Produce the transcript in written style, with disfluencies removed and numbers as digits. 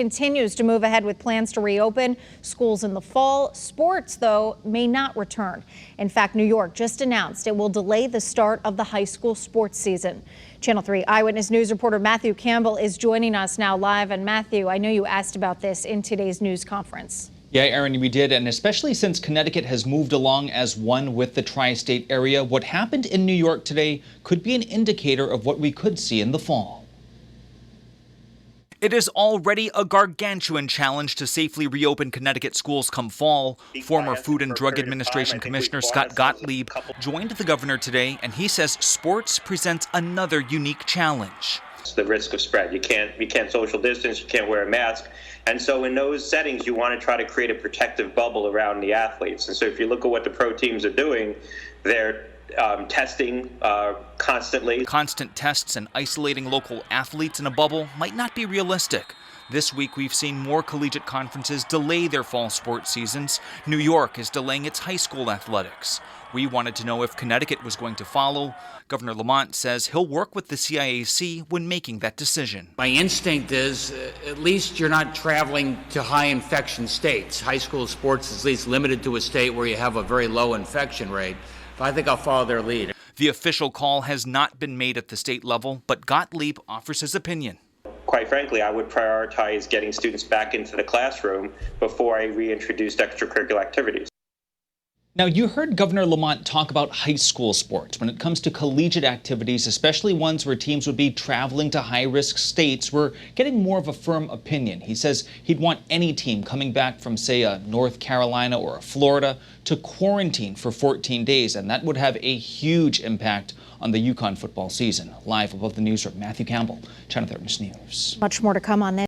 Continues to move ahead with plans to reopen schools in the fall. Sports, though, may not return. In fact, New York just announced it will delay the start of the high school sports season. Channel 3 Eyewitness News reporter Matthew Campbell is joining us now live. And Matthew, I know you asked about this in today's news conference. Yeah, Aaron, we did. And especially since Connecticut has moved along as one with the tri-state area, what happened in New York today could be an indicator of what we could see in the fall. It is already a gargantuan challenge to safely reopen Connecticut schools come fall. Former Food and Drug Administration Commissioner Scott Gottlieb joined the governor today, and he says sports presents another unique challenge. It's the risk of spread. You can't social distance, you can't wear a mask. And so in those settings, you want to try to create a protective bubble around the athletes. And so if you look at what the pro teams are doing, they're testing constantly. Constant tests and isolating local athletes in a bubble might not be realistic. This week, we've seen more collegiate conferences delay their fall sports seasons. New York is delaying its high school athletics. We wanted to know if Connecticut was going to follow. Governor Lamont says he'll work with the CIAC when making that decision. My instinct is at least you're not traveling to high infection states. High school sports is at least limited to a state where you have a very low infection rate. I think I'll follow their lead. The official call has not been made at the state level, but Gottlieb offers his opinion. Quite frankly, I would prioritize getting students back into the classroom before I reintroduced extracurricular activities. Now, you heard Governor Lamont talk about high school sports. When it comes to collegiate activities, especially ones where teams would be traveling to high-risk states, we're getting more of a firm opinion. He says he'd want any team coming back from, say, a North Carolina or a Florida to quarantine for 14 days, and that would have a huge impact on the UConn football season. Live above the newsroom, Matthew Campbell, Channel 3 News. Much more to come on this.